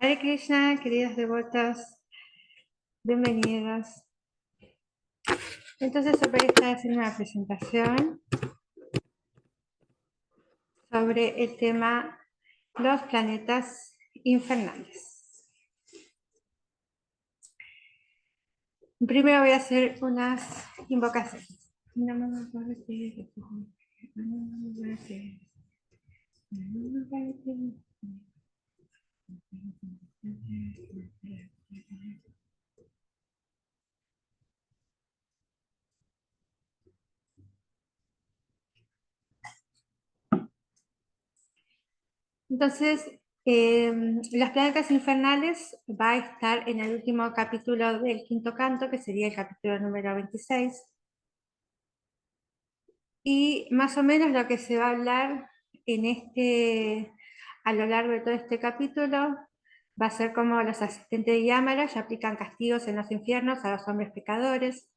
Hare Krishna, queridas devotas, bienvenidos. Entonces, hoy está haciendo una presentación sobre el tema los planetas infernales. Primero voy a hacer unas invocaciones. Entonces, los planetas infernales va a estar en el último capítulo del quinto canto, que sería el capítulo número 26. Y más o menos lo que se va a hablar a lo largo de todo este capítulo va a ser cómo los asistentes de Yamara ya aplican castigos en los infiernos a los hombres pecadores,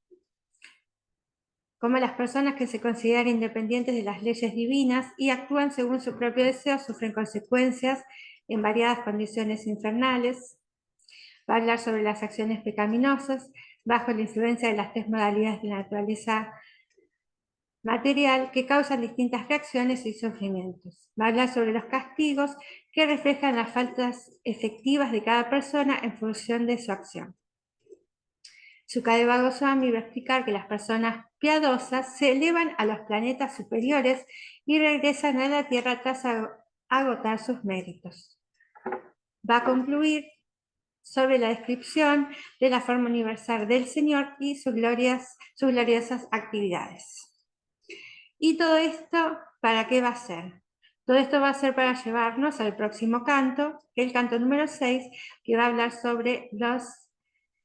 cómo las personas que se consideran independientes de las leyes divinas y actúan según su propio deseo sufren consecuencias en variadas condiciones infernales. Va a hablar sobre las acciones pecaminosas bajo la influencia de las tres modalidades de la naturaleza material que causan distintas reacciones y sufrimientos. Va a hablar sobre los castigos que reflejan las faltas efectivas de cada persona en función de su acción. Sukadeva Goswami va a explicar que las personas piadosas se elevan a los planetas superiores y regresan a la Tierra tras agotar sus méritos. Va a concluir sobre la descripción de la forma universal del Señor y sus gloriosas actividades. ¿Y todo esto para qué va a ser? Todo esto va a ser para llevarnos al próximo canto, el canto número 6, que va a hablar sobre los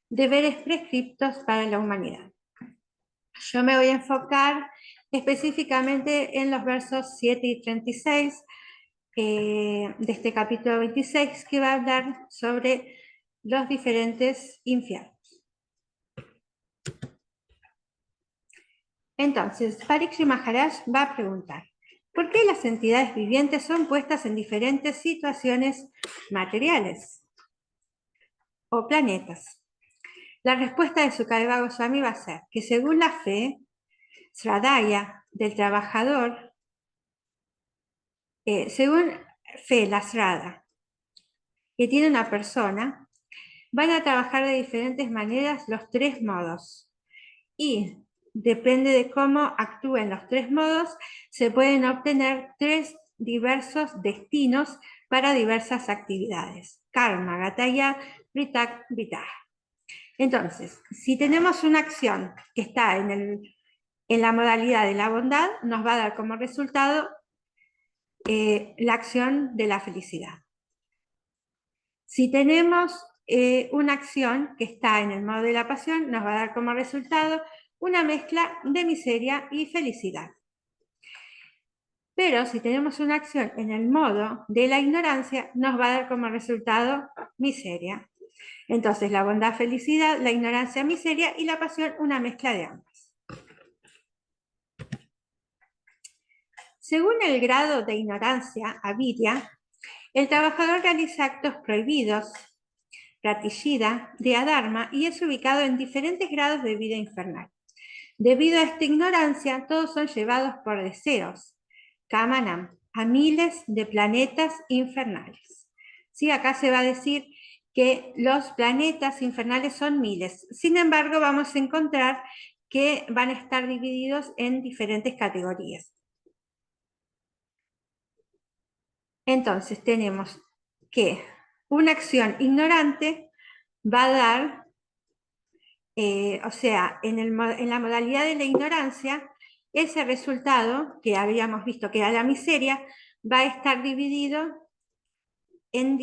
deberes prescriptos para la humanidad. Yo me voy a enfocar específicamente en los versos 7 y 36 de este capítulo 26, que va a hablar sobre los diferentes infiernos. Entonces, Parikshit Maharaj va a preguntar, ¿por qué las entidades vivientes son puestas en diferentes situaciones materiales o planetas? La respuesta de Sukadeva Goswami va a ser que según la fe, Sradaya del trabajador, según fe, la Srada, que tiene una persona, van a trabajar de diferentes maneras los tres modos. Y depende de cómo actúen los tres modos, se pueden obtener tres diversos destinos para diversas actividades. Karma, Gataya, Vritak, Vitah. Entonces, si tenemos una acción que está en la modalidad de la bondad, nos va a dar como resultado la acción de la felicidad. Si tenemos una acción que está en el modo de la pasión, nos va a dar como resultado una mezcla de miseria y felicidad. Pero si tenemos una acción en el modo de la ignorancia, nos va a dar como resultado miseria. Entonces, la bondad, felicidad, la ignorancia, miseria y la pasión, una mezcla de ambas. Según el grado de ignorancia, avidya, el trabajador realiza actos prohibidos, pratishida, de adharma, y es ubicado en diferentes grados de vida infernal. Debido a esta ignorancia, todos son llevados por deseos, kamanam, a miles de planetas infernales. ¿Sí? Acá se va a decir que los planetas infernales son miles. Sin embargo, vamos a encontrar que van a estar divididos en diferentes categorías. Entonces, tenemos que una acción ignorante va a dar, o sea, en la modalidad de la ignorancia, ese resultado que habíamos visto que era la miseria, va a estar dividido en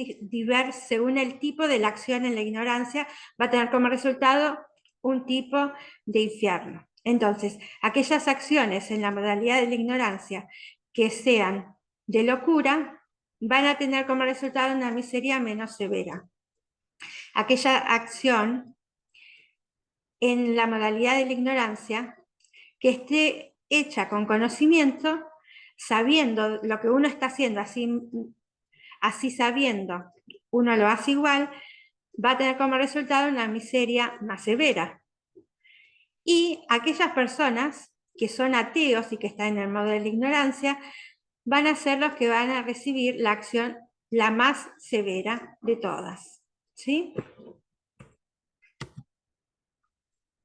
según el tipo de la acción en la ignorancia, va a tener como resultado un tipo de infierno. Entonces, aquellas acciones en la modalidad de la ignorancia que sean de locura, van a tener como resultado una miseria menos severa. Aquella acción en la modalidad de la ignorancia que esté hecha con conocimiento, sabiendo lo que uno está haciendo, así sabiendo uno lo hace igual, va a tener como resultado una miseria más severa. Y aquellas personas que son ateos y que están en el modo de la ignorancia, van a ser los que van a recibir la acción la más severa de todas. ¿Sí?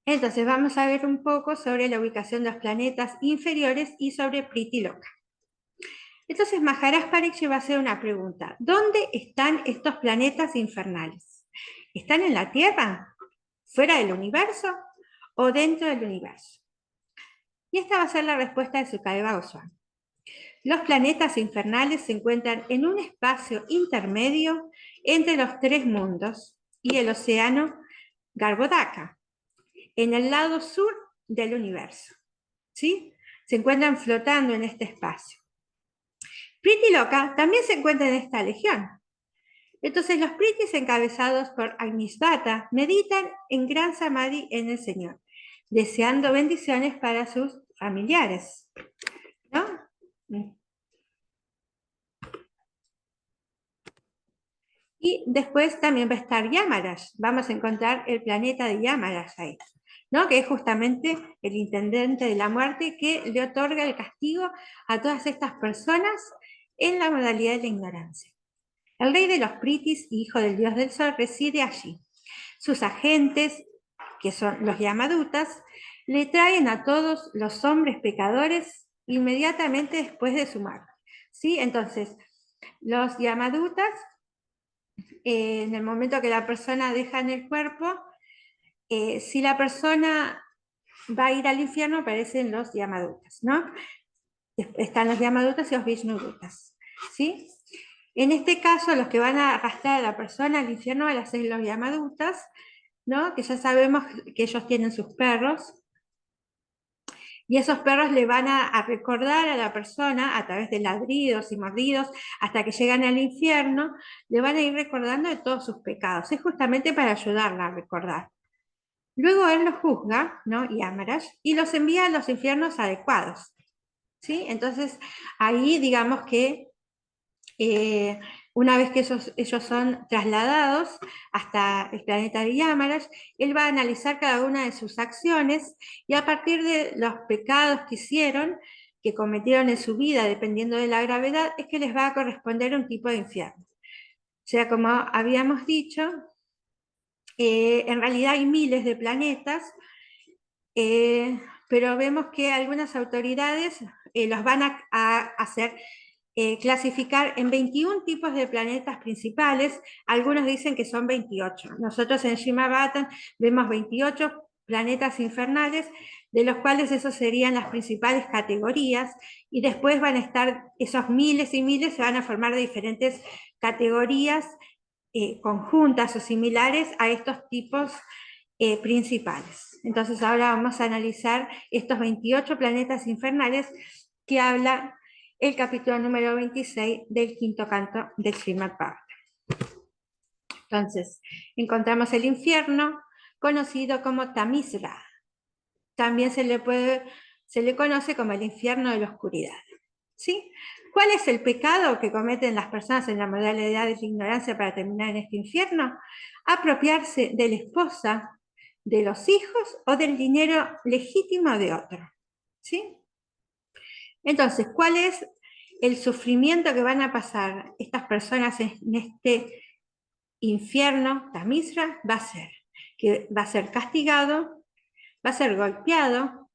Entonces vamos a ver un poco sobre la ubicación de los planetas inferiores y sobre Priti Loka. Entonces Maharaj Pariksit va a hacer una pregunta. ¿Dónde están estos planetas infernales? ¿Están en la Tierra? ¿Fuera del universo? ¿O dentro del universo? Y esta va a ser la respuesta de Sukadeva Goswami. Los planetas infernales se encuentran en un espacio intermedio entre los tres mundos y el océano Garbhodaka, en el lado sur del universo. ¿Sí? Se encuentran flotando en este espacio. Priti Loka también se encuentra en esta legión. Entonces los Pritis encabezados por Agnisvata meditan en gran samadhi en el Señor, deseando bendiciones para sus familiares. ¿No? Y después también va a estar Yamaraj. Vamos a encontrar el planeta de Yamaraj ahí, ¿no? Que es justamente el intendente de la muerte que le otorga el castigo a todas estas personas en la modalidad de la ignorancia. El rey de los Pritis, hijo del dios del sol, reside allí. Sus agentes, que son los Yamadutas, le traen a todos los hombres pecadores inmediatamente después de su muerte. ¿Sí? Entonces, los Yamadutas, en el momento que la persona deja en el cuerpo, si la persona va a ir al infierno, aparecen los Yamadutas, ¿no? Están los Yamadutas y los Vishnudutas, ¿sí? En este caso, los que van a arrastrar a la persona al infierno van a ser los Yamadutas, ¿no? Que ya sabemos que ellos tienen sus perros, y esos perros le van a recordar a la persona a través de ladridos y mordidos hasta que llegan al infierno, le van a ir recordando de todos sus pecados. Es justamente para ayudarla a recordar. Luego él los juzga, ¿no? Yamaraj, y los envía a los infiernos adecuados. ¿Sí? Entonces ahí digamos que una vez que ellos son trasladados hasta el planeta de Yamaraj, él va a analizar cada una de sus acciones y a partir de los pecados que hicieron, que cometieron en su vida, dependiendo de la gravedad, es que les va a corresponder un tipo de infierno. O sea, como habíamos dicho, en realidad hay miles de planetas, pero vemos que algunas autoridades los van a hacer clasificar en 21 tipos de planetas principales. Algunos dicen que son 28. Nosotros en Srimad Bhagavatam vemos 28 planetas infernales, de los cuales esos serían las principales categorías, y después van a estar esos miles y miles, se van a formar de diferentes categorías conjuntas o similares a estos tipos principales. Entonces ahora vamos a analizar estos 28 planetas infernales que habla el capítulo número 26 del quinto canto del Srimad Bhagavatam. Entonces, encontramos el infierno, conocido como Tamisra. También se le conoce como el infierno de la oscuridad. ¿Sí? ¿Cuál es el pecado que cometen las personas en la modalidad de la ignorancia para terminar en este infierno? Apropiarse de la esposa, de los hijos o del dinero legítimo de otro. ¿Sí? Entonces, ¿cuál es el sufrimiento que van a pasar estas personas en este infierno? Tamisra va a ser que va a ser castigado, va a ser golpeado,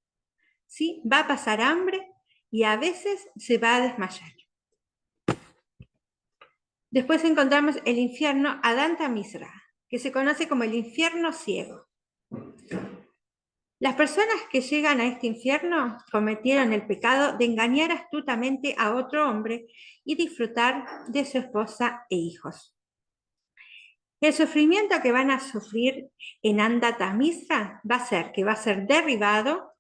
¿sí? Va a pasar hambre y a veces se va a desmayar. Después encontramos el infierno Adanta Misra, que se conoce como el infierno ciego. Las personas que llegan a este infierno cometieron el pecado de engañar astutamente a otro hombre y disfrutar de su esposa e hijos. El sufrimiento que van a sufrir en Andata Misra va a ser que va a ser derribado,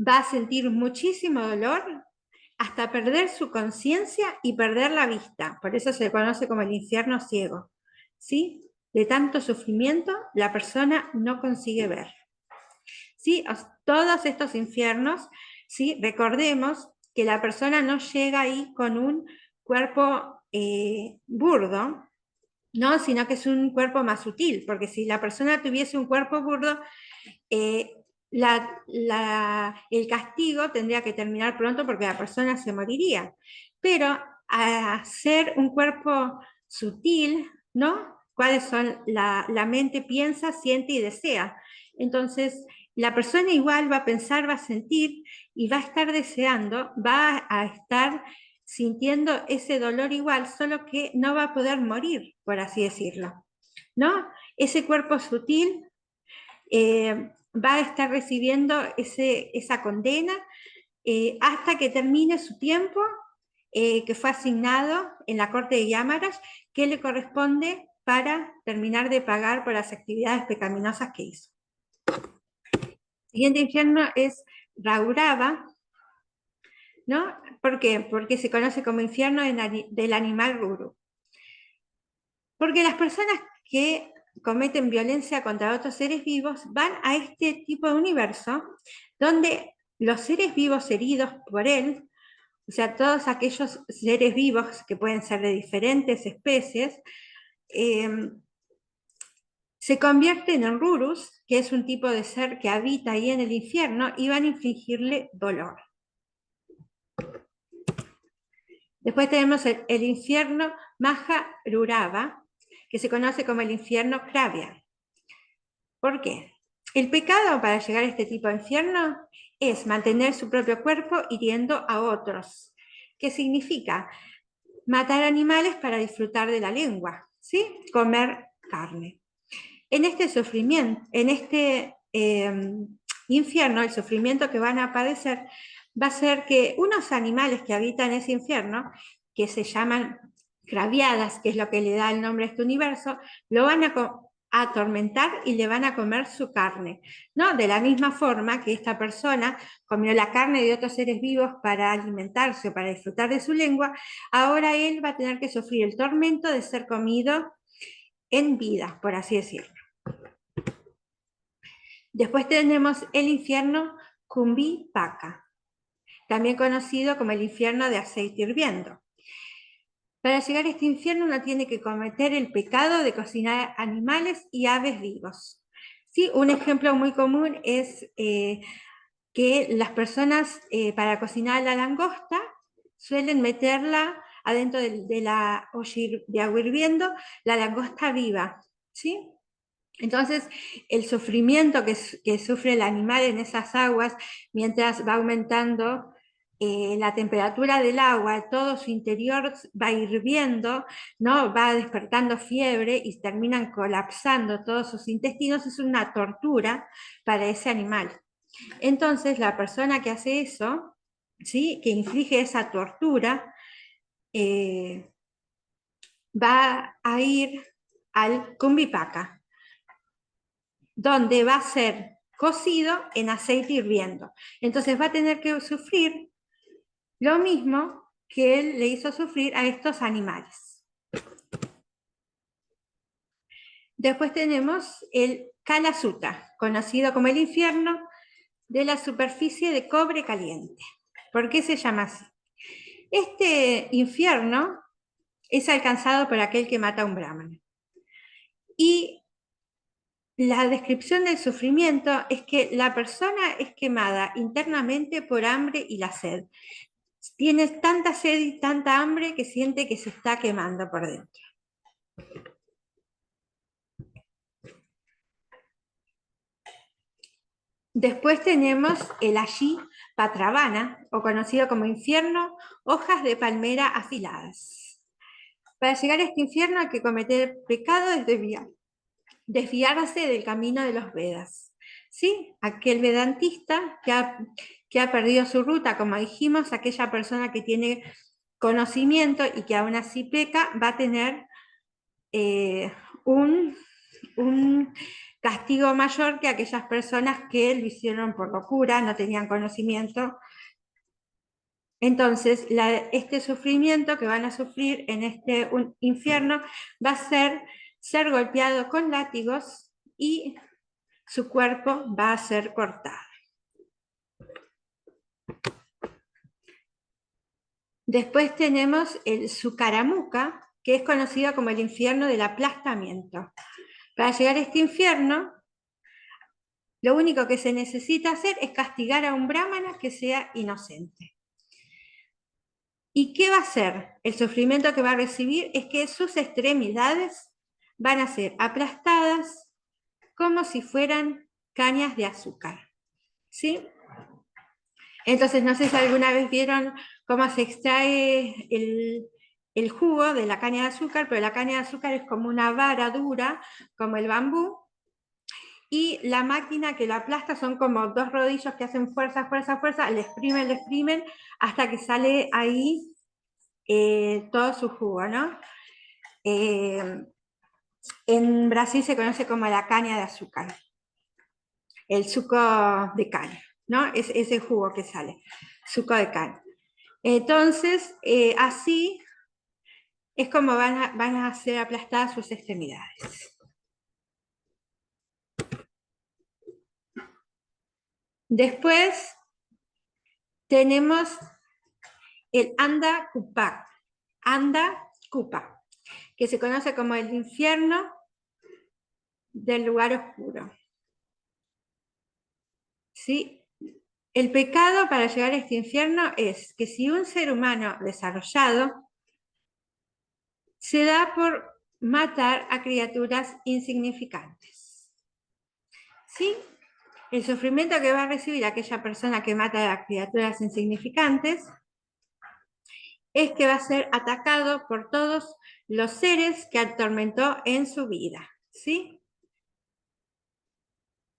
va a sentir muchísimo dolor hasta perder su conciencia y perder la vista. Por eso se conoce como el infierno ciego. ¿Sí? De tanto sufrimiento, la persona no consigue ver. ¿Sí? Todos estos infiernos, ¿sí? Recordemos que la persona no llega ahí con un cuerpo burdo, ¿no? Sino que es un cuerpo más sutil, porque si la persona tuviese un cuerpo burdo, el castigo tendría que terminar pronto porque la persona se moriría. Pero a ser un cuerpo sutil, ¿no? ¿Cuáles son? La mente piensa, siente y desea. Entonces, la persona igual va a pensar, va a sentir y va a estar deseando, va a estar sintiendo ese dolor igual, solo que no va a poder morir, por así decirlo, ¿no? Ese cuerpo sutil va a estar recibiendo esa condena hasta que termine su tiempo que fue asignado en la corte de Yamarash, que le corresponde para terminar de pagar por las actividades pecaminosas que hizo. El siguiente infierno es Raurava, ¿no? ¿Por qué? Porque se conoce como infierno del animal Ruru. Porque las personas que cometen violencia contra otros seres vivos van a este tipo de universo donde los seres vivos heridos por él, o sea, todos aquellos seres vivos que pueden ser de diferentes especies, se convierten en Rurus, que es un tipo de ser que habita ahí en el infierno, y van a infligirle dolor. Después tenemos el infierno Maha Rurava, que se conoce como el infierno Kravya. ¿Por qué? El pecado para llegar a este tipo de infierno es mantener su propio cuerpo hiriendo a otros. ¿Qué significa? Matar animales para disfrutar de la lengua, ¿sí? Comer carne. En este sufrimiento, en este infierno, el sufrimiento que van a padecer va a ser que unos animales que habitan ese infierno, que se llaman craviadas, que es lo que le da el nombre a este universo, lo van a atormentar y le van a comer su carne, ¿no? De la misma forma que esta persona comió la carne de otros seres vivos para alimentarse o para disfrutar de su lengua, ahora él va a tener que sufrir el tormento de ser comido en vida, por así decirlo. Después tenemos el infierno Kumbhi-Paka, también conocido como el infierno de aceite hirviendo. Para llegar a este infierno uno tiene que cometer el pecado de cocinar animales y aves vivos. ¿Sí? Un ejemplo muy común es que las personas para cocinar la langosta suelen meterla adentro de la olla de agua hirviendo, la langosta viva, ¿sí? Entonces, el sufrimiento que sufre el animal en esas aguas, mientras va aumentando la temperatura del agua, todo su interior va hirviendo, ¿no? Va despertando fiebre y terminan colapsando todos sus intestinos, es una tortura para ese animal. Entonces, la persona que hace eso, ¿sí? Que inflige esa tortura, va a ir al Kumbhipaka, donde va a ser cocido en aceite hirviendo. Entonces va a tener que sufrir lo mismo que él le hizo sufrir a estos animales. Después tenemos el Kala Sutta, conocido como el infierno de la superficie de cobre caliente. ¿Por qué se llama así? Este infierno es alcanzado por aquel que mata a un brahmana. Y la descripción del sufrimiento es que la persona es quemada internamente por hambre y la sed. Tiene tanta sed y tanta hambre que siente que se está quemando por dentro. Después tenemos el Allí Patravana, o conocido como infierno, hojas de palmera afiladas. Para llegar a este infierno hay que cometer pecado es desviarse del camino de los Vedas. ¿Sí? Aquel vedantista que ha perdido su ruta, como dijimos, aquella persona que tiene conocimiento y que aún así peca, va a tener un castigo mayor que aquellas personas que lo hicieron por locura, no tenían conocimiento. Entonces, este sufrimiento que van a sufrir en este infierno va a ser golpeado con látigos y su cuerpo va a ser cortado. Después tenemos el Sukaramuka, que es conocido como el infierno del aplastamiento. Para llegar a este infierno, lo único que se necesita hacer es castigar a un brahmana que sea inocente. ¿Y qué va a hacer? El sufrimiento que va a recibir es que sus extremidades van a ser aplastadas como si fueran cañas de azúcar. ¿Sí? Entonces, no sé si alguna vez vieron cómo se extrae el jugo de la caña de azúcar, pero la caña de azúcar es como una vara dura, como el bambú, y la máquina que lo aplasta son como dos rodillos que hacen fuerza, fuerza, fuerza, le exprimen, hasta que sale ahí todo su jugo, ¿no? En Brasil se conoce como la caña de azúcar, el suco de caña, ¿no? Es ese jugo que sale, suco de caña. Entonces, así es como van a ser aplastadas sus extremidades. Después tenemos el Anda Kupa, que se conoce como el infierno del lugar oscuro. ¿Sí? El pecado para llegar a este infierno es que si un ser humano desarrollado se da por matar a criaturas insignificantes. ¿Sí? El sufrimiento que va a recibir aquella persona que mata a criaturas insignificantes es que va a ser atacado por todos los seres que atormentó en su vida. ¿Sí?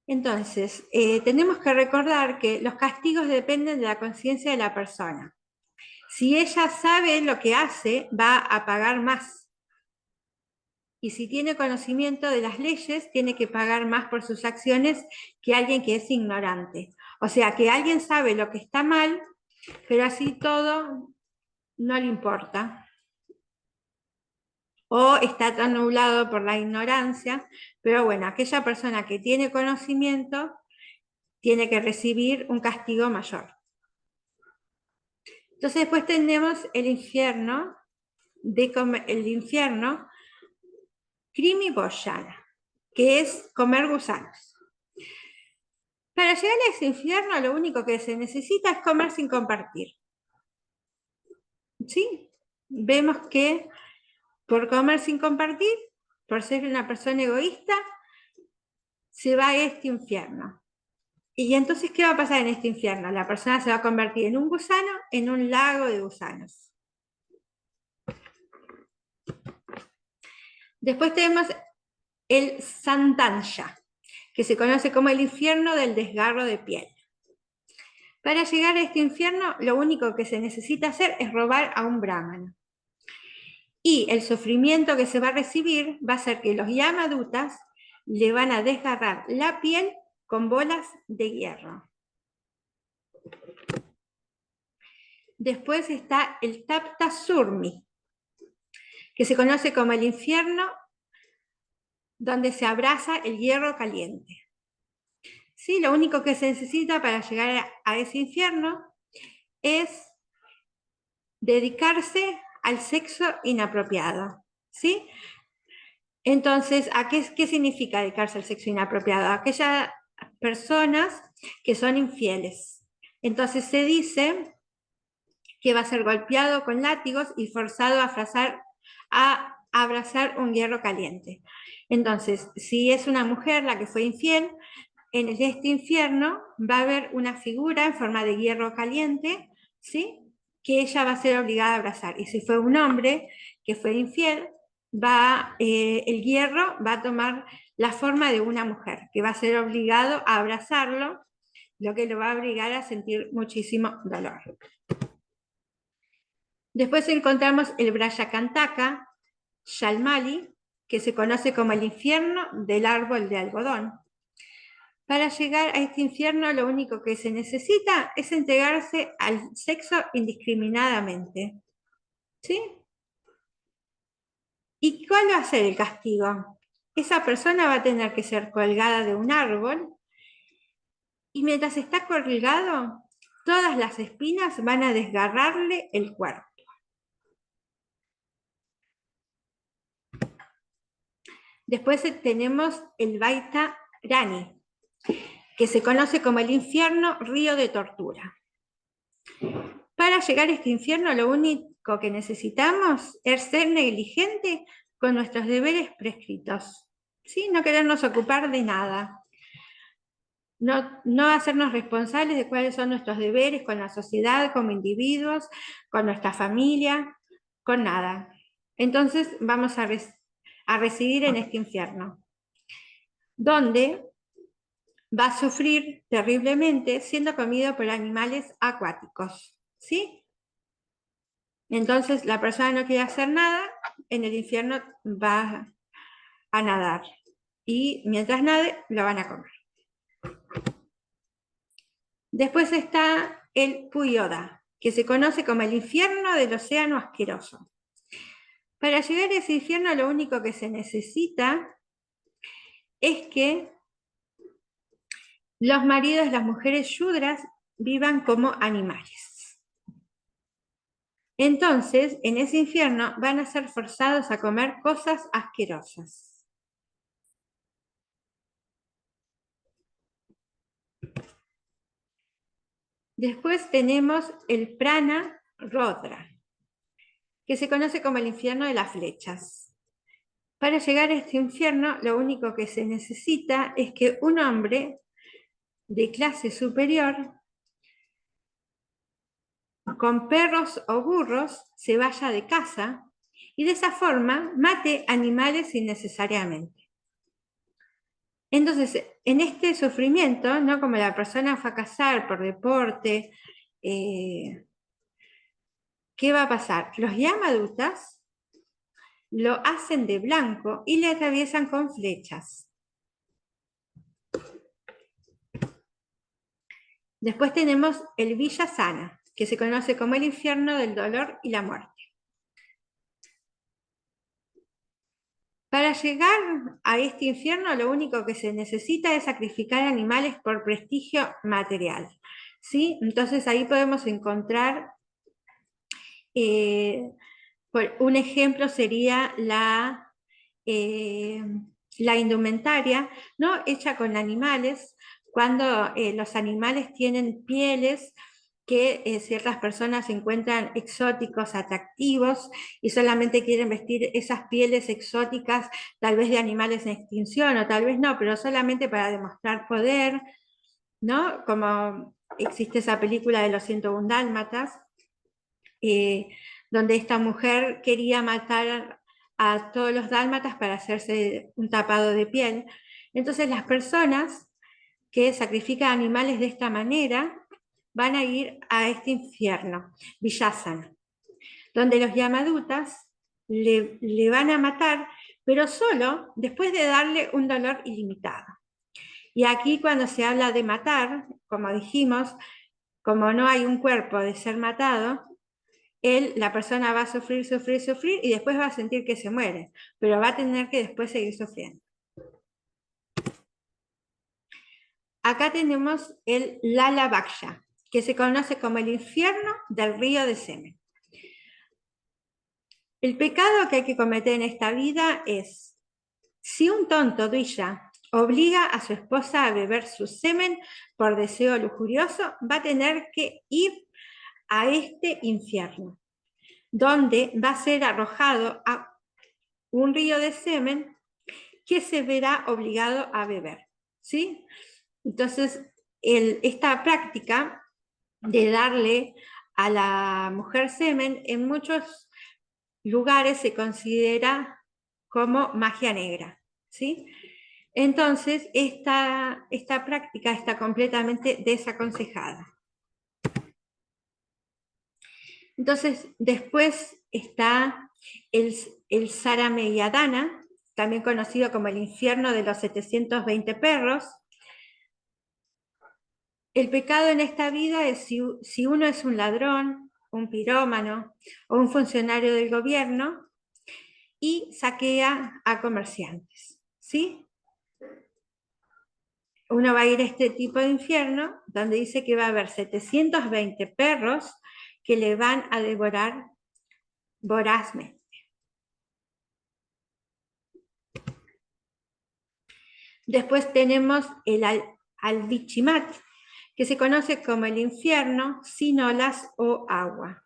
Entonces, tenemos que recordar que los castigos dependen de la conciencia de la persona. Si ella sabe lo que hace, va a pagar más. Y si tiene conocimiento de las leyes, tiene que pagar más por sus acciones que alguien que es ignorante. O sea, que alguien sabe lo que está mal, pero así todo no le importa. O está tan nublado por la ignorancia, pero bueno, aquella persona que tiene conocimiento tiene que recibir un castigo mayor. Entonces después tenemos el infierno, el infierno Krimi Boyana, que es comer gusanos. Para llegar a ese infierno lo único que se necesita es comer sin compartir. ¿Sí? Vemos que por comer sin compartir, por ser una persona egoísta, se va a este infierno. Y entonces, ¿qué va a pasar en este infierno? La persona se va a convertir en un gusano, en un lago de gusanos. Después tenemos el Santanya, que se conoce como el infierno del desgarro de piel. Para llegar a este infierno, lo único que se necesita hacer es robar a un brahmana. Y el sufrimiento que se va a recibir va a ser que los yamadutas le van a desgarrar la piel con bolas de hierro. Después está el Tapta Surmi, que se conoce como el infierno donde se abraza el hierro caliente. ¿Sí? Lo único que se necesita para llegar a ese infierno es dedicarse al sexo inapropiado. ¿Sí? Entonces, ¿qué significa dedicarse al sexo inapropiado? Aquellas personas que son infieles. Entonces se dice que va a ser golpeado con látigos y forzado a abrazar un hierro caliente. Entonces, si es una mujer la que fue infiel, en este infierno va a haber una figura en forma de hierro caliente, ¿sí? Que ella va a ser obligada a abrazar. Y si fue un hombre que fue infiel, el hierro va a tomar la forma de una mujer, que va a ser obligado a abrazarlo, lo que lo va a obligar a sentir muchísimo dolor. Después encontramos el Brayakantaka, Shalmali, que se conoce como el infierno del árbol de algodón. Para llegar a este infierno lo único que se necesita es entregarse al sexo indiscriminadamente. ¿Sí? ¿Y cuál va a ser el castigo? Esa persona va a tener que ser colgada de un árbol y mientras está colgado, todas las espinas van a desgarrarle el cuerpo. Después tenemos el Baita Rani, que se conoce como el infierno río de tortura. Para llegar a este infierno lo único que necesitamos es ser negligente con nuestros deberes prescritos, ¿sí? No querernos ocupar de nada. No hacernos responsables de cuáles son nuestros deberes con la sociedad, como individuos, con nuestra familia, con nada. Entonces vamos a residir en este infierno, donde va a sufrir terriblemente siendo comido por animales acuáticos, ¿sí? Entonces la persona no quiere hacer nada, en el infierno va a nadar, y mientras nade lo van a comer. Después está el Puyoda, que se conoce como el infierno del océano asqueroso. Para llegar a ese infierno lo único que se necesita es que los maridos, las mujeres yudras, vivan como animales. Entonces, en ese infierno van a ser forzados a comer cosas asquerosas. Después tenemos el Prana Rodra, que se conoce como el infierno de las flechas. Para llegar a este infierno, lo único que se necesita es que un hombre de clase superior, con perros o burros, se vaya de casa y de esa forma mate animales innecesariamente. Entonces, en este sufrimiento, ¿no? Como la persona fue a cazar por deporte, ¿qué va a pasar? Los Yamadutas lo hacen de blanco y le atraviesan con flechas. Después tenemos el Villasana, que se conoce como el infierno del dolor y la muerte. Para llegar a este infierno, lo único que se necesita es sacrificar animales por prestigio material, ¿sí? Entonces ahí podemos encontrar, un ejemplo sería la indumentaria, ¿no? Hecha con animales, cuando los animales tienen pieles que ciertas personas encuentran exóticos, atractivos, y solamente quieren vestir esas pieles exóticas, tal vez de animales en extinción, o tal vez no, pero solamente para demostrar poder, ¿no? Como existe esa película de los 101 dálmatas, donde esta mujer quería matar a todos los dálmatas para hacerse un tapado de piel. Entonces las personas que sacrifican animales de esta manera van a ir a este infierno, Villasana, donde los Yamadutas le van a matar, pero solo después de darle un dolor ilimitado. Y aquí cuando se habla de matar, como dijimos, como no hay un cuerpo de ser matado, la persona va a sufrir, sufrir, sufrir y después va a sentir que se muere, pero va a tener que después seguir sufriendo. Acá tenemos el Lala Baksha, que se conoce como el infierno del río de semen. El pecado que hay que cometer en esta vida es, si un tonto duilla obliga a su esposa a beber su semen por deseo lujurioso, va a tener que ir a este infierno, donde va a ser arrojado a un río de semen que se verá obligado a beber, ¿sí? Entonces, esta práctica de darle a la mujer semen en muchos lugares se considera como magia negra, ¿sí? Entonces, esta práctica está completamente desaconsejada. Entonces, después está el Sarameyadana, también conocido como el infierno de los 720 perros. El pecado en esta vida es si uno es un ladrón, un pirómano o un funcionario del gobierno y saquea a comerciantes, ¿sí? Uno va a ir a este tipo de infierno donde dice que va a haber 720 perros que le van a devorar vorazmente. Después tenemos el Albichimat, que se conoce como el infierno sin olas o agua.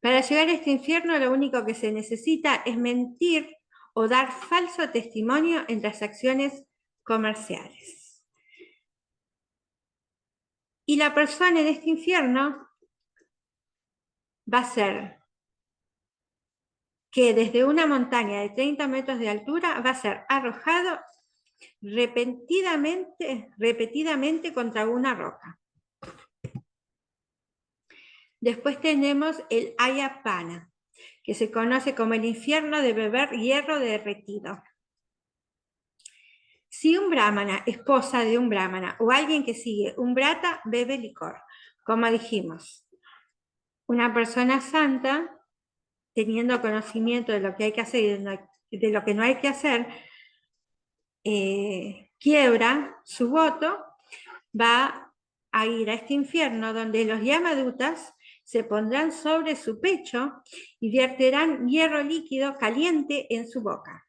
Para llegar a este infierno lo único que se necesita es mentir o dar falso testimonio en transacciones comerciales. Y la persona en este infierno va a ser que desde una montaña de 30 metros de altura va a ser arrojado repetidamente contra una roca. Después tenemos el Ayapana, que se conoce como el infierno de beber hierro derretido. Si un brahmana, esposa de un brahmana o alguien que sigue un brata, bebe licor, como dijimos, una persona santa, teniendo conocimiento de lo que hay que hacer y de lo que no hay que hacer, quiebra su voto, va a ir a este infierno donde los yamadutas se pondrán sobre su pecho y verterán hierro líquido caliente en su boca.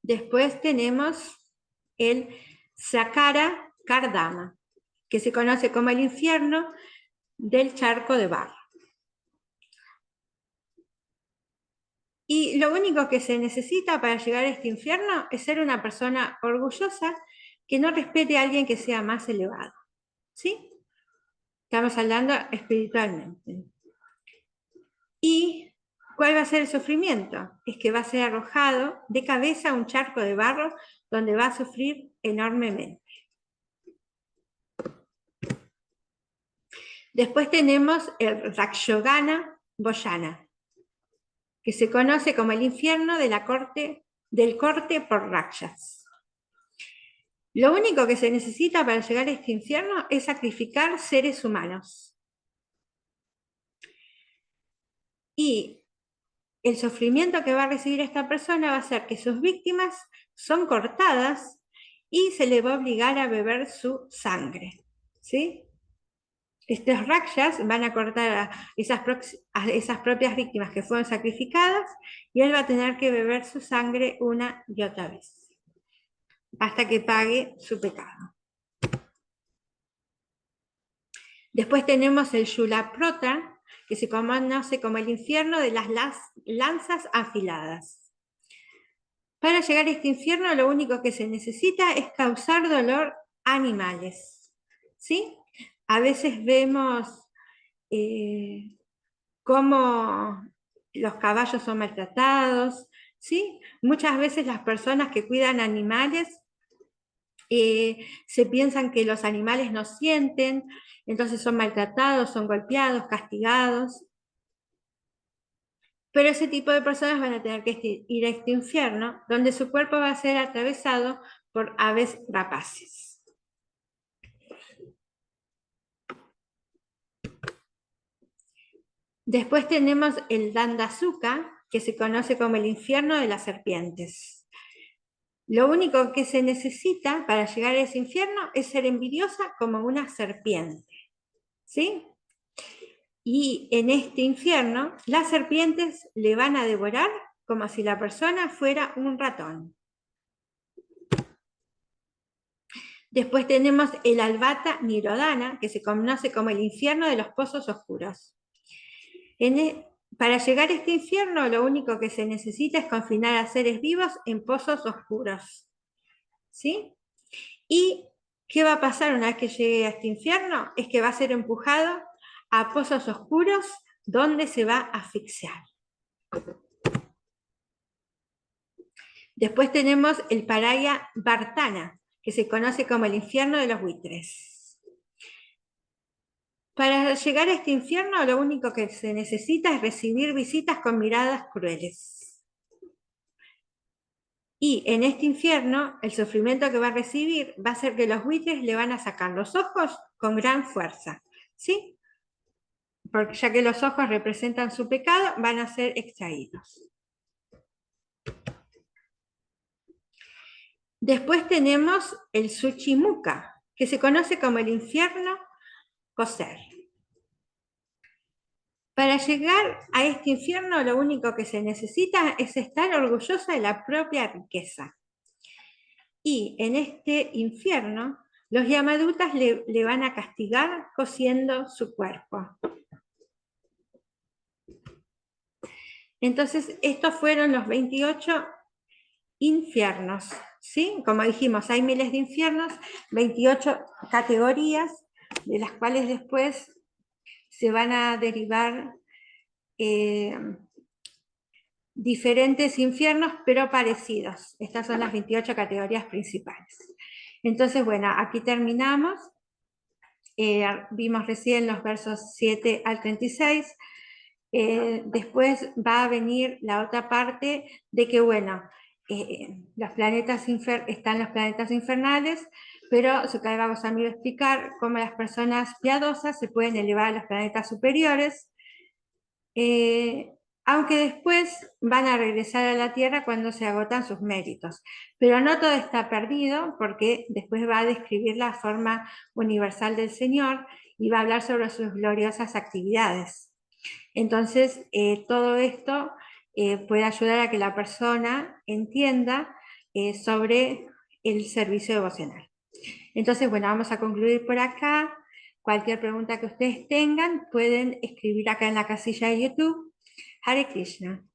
Después tenemos el Sakara Kardama, que se conoce como el infierno del charco de barro. Y lo único que se necesita para llegar a este infierno es ser una persona orgullosa que no respete a alguien que sea más elevado. ¿Sí? Estamos hablando espiritualmente. ¿Y cuál va a ser el sufrimiento? Es que va a ser arrojado de cabeza a un charco de barro donde va a sufrir enormemente. Después tenemos el Rakshogana Boyana, que se conoce como el infierno de del corte por Rakshas. Lo único que se necesita para llegar a este infierno es sacrificar seres humanos. Y el sufrimiento que va a recibir esta persona va a ser que sus víctimas son cortadas y se le va a obligar a beber su sangre. ¿Sí? Estos rakshas van a cortar a esas propias víctimas que fueron sacrificadas y él va a tener que beber su sangre una y otra vez, hasta que pague su pecado. Después tenemos el Shulaprota, que se conoce como el infierno de las lanzas afiladas. Para llegar a este infierno lo único que se necesita es causar dolor a animales. ¿Sí? A veces vemos cómo los caballos son maltratados, ¿sí? Muchas veces las personas que cuidan animales se piensan que los animales no sienten, entonces son maltratados, son golpeados, castigados. Pero ese tipo de personas van a tener que ir a este infierno, donde su cuerpo va a ser atravesado por aves rapaces. Después tenemos el Dandasuka, que se conoce como el infierno de las serpientes. Lo único que se necesita para llegar a ese infierno es ser envidiosa como una serpiente. ¿Sí? Y en este infierno, las serpientes le van a devorar como si la persona fuera un ratón. Después tenemos el Albata Nirodana, que se conoce como el infierno de los pozos oscuros. Para llegar a este infierno, lo único que se necesita es confinar a seres vivos en pozos oscuros. ¿Sí? ¿Y qué va a pasar una vez que llegue a este infierno? Es que va a ser empujado a pozos oscuros donde se va a asfixiar. Después tenemos el Paraya Vartana, que se conoce como el infierno de los buitres. Para llegar a este infierno, lo único que se necesita es recibir visitas con miradas crueles. Y en este infierno, el sufrimiento que va a recibir va a ser que los buitres le van a sacar los ojos con gran fuerza. ¿Sí? Porque ya que los ojos representan su pecado, van a ser extraídos. Después tenemos el Suchimuka, que se conoce como el infierno coser. Para llegar a este infierno, lo único que se necesita es estar orgullosa de la propia riqueza. Y en este infierno, los Yamadutas le van a castigar cociendo su cuerpo. Entonces, estos fueron los 28 infiernos, ¿sí? Como dijimos, hay miles de infiernos, 28 categorías, de las cuales después se van a derivar diferentes infiernos, pero parecidos. Estas son las 28 categorías principales. Entonces, bueno, aquí terminamos. Vimos recién los versos 7 al 36. Después va a venir la otra parte de que, bueno, están los planetas infernales, pero Sukai Goswami va a explicar cómo las personas piadosas se pueden elevar a los planetas superiores, aunque después van a regresar a la Tierra cuando se agotan sus méritos. Pero no todo está perdido, porque después va a describir la forma universal del Señor y va a hablar sobre sus gloriosas actividades. Entonces, todo esto puede ayudar a que la persona entienda sobre el servicio devocional. Entonces, bueno, vamos a concluir por acá. Cualquier pregunta que ustedes tengan, pueden escribir acá en la casilla de YouTube. Hare Krishna.